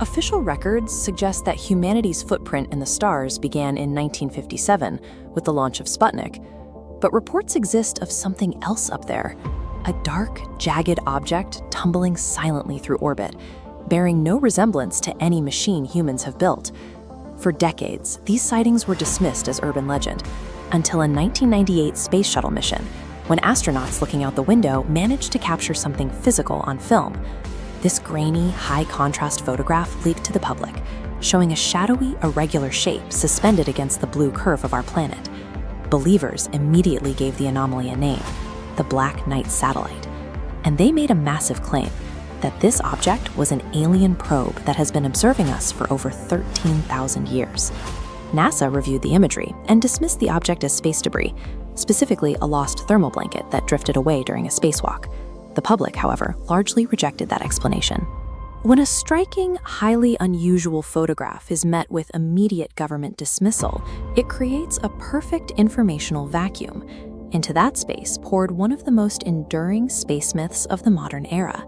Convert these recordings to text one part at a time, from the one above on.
Official records suggest that humanity's footprint in the stars began in 1957 with the launch of Sputnik, but reports exist of something else up there, a dark, jagged object tumbling silently through orbit, bearing no resemblance to any machine humans have built. For decades, these sightings were dismissed as urban legend, until a 1998 space shuttle mission, when astronauts looking out the window managed to capture something physical on film. This grainy, high-contrast photograph leaked to the public, showing a shadowy, irregular shape suspended against the blue curve of our planet. Believers immediately gave the anomaly a name, the Black Knight satellite, and they made a massive claim that this object was an alien probe that has been observing us for over 13,000 years. NASA reviewed the imagery and dismissed the object as space debris, specifically a lost thermal blanket that drifted away during a spacewalk. The public, however, largely rejected that explanation. When a striking, highly unusual photograph is met with immediate government dismissal, it creates a perfect informational vacuum. Into that space poured one of the most enduring space myths of the modern era.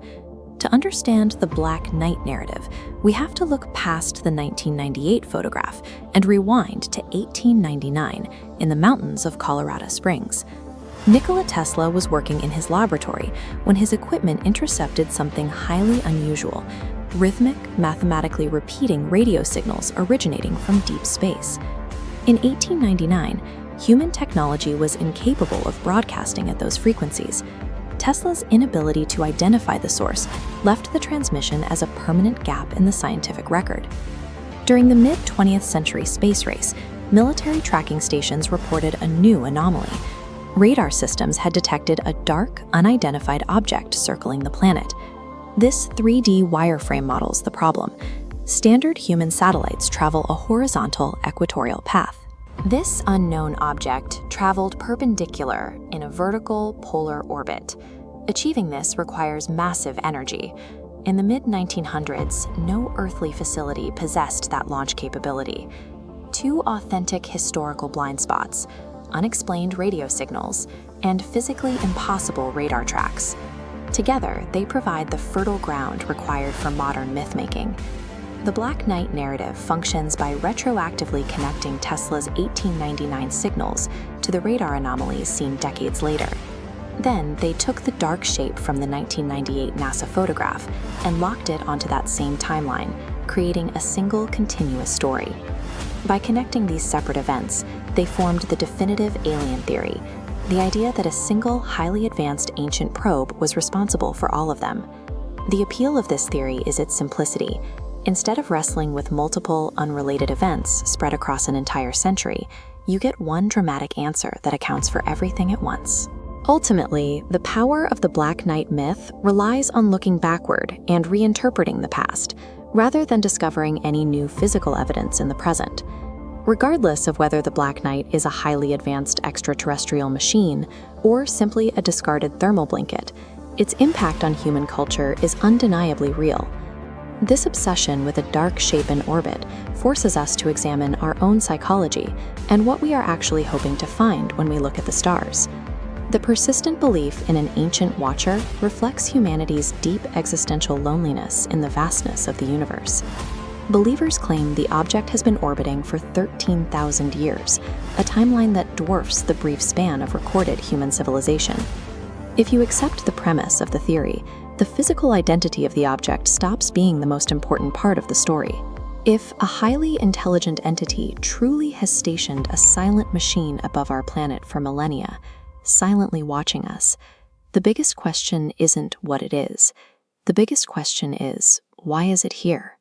To understand the Black Knight narrative, we have to look past the 1998 photograph and rewind to 1899 in the mountains of Colorado Springs. Nikola Tesla was working in his laboratory when his equipment intercepted something highly unusual: rhythmic, mathematically repeating radio signals originating from deep space. In 1899, human technology was incapable of broadcasting at those frequencies. Tesla's inability to identify the source left the transmission as a permanent gap in the scientific record. During the mid-20th century space race, military tracking stations reported a new anomaly. Radar systems had detected a dark, unidentified object circling the planet. This 3D wireframe models the problem. Standard human satellites travel a horizontal equatorial path. This unknown object traveled perpendicular in a vertical polar orbit. Achieving this requires massive energy. In the mid-1900s, no earthly facility possessed that launch capability. Two authentic historical blind spots: unexplained radio signals, and physically impossible radar tracks. Together, they provide the fertile ground required for modern myth-making. The Black Knight narrative functions by retroactively connecting Tesla's 1899 signals to the radar anomalies seen decades later. Then, they took the dark shape from the 1998 NASA photograph and locked it onto that same timeline, creating a single continuous story. By connecting these separate events, they formed the definitive alien theory, the idea that a single, highly advanced ancient probe was responsible for all of them. The appeal of this theory is its simplicity. Instead of wrestling with multiple, unrelated events spread across an entire century, you get one dramatic answer that accounts for everything at once. Ultimately, the power of the Black Knight myth relies on looking backward and reinterpreting the past, rather than discovering any new physical evidence in the present. Regardless of whether the Black Knight is a highly advanced extraterrestrial machine or simply a discarded thermal blanket, its impact on human culture is undeniably real. This obsession with a dark shape in orbit forces us to examine our own psychology and what we are actually hoping to find when we look at the stars. The persistent belief in an ancient watcher reflects humanity's deep existential loneliness in the vastness of the universe. Believers claim the object has been orbiting for 13,000 years, a timeline that dwarfs the brief span of recorded human civilization. If you accept the premise of the theory, the physical identity of the object stops being the most important part of the story. If a highly intelligent entity truly has stationed a silent machine above our planet for millennia, silently watching us, the biggest question isn't what it is. The biggest question is, why is it here?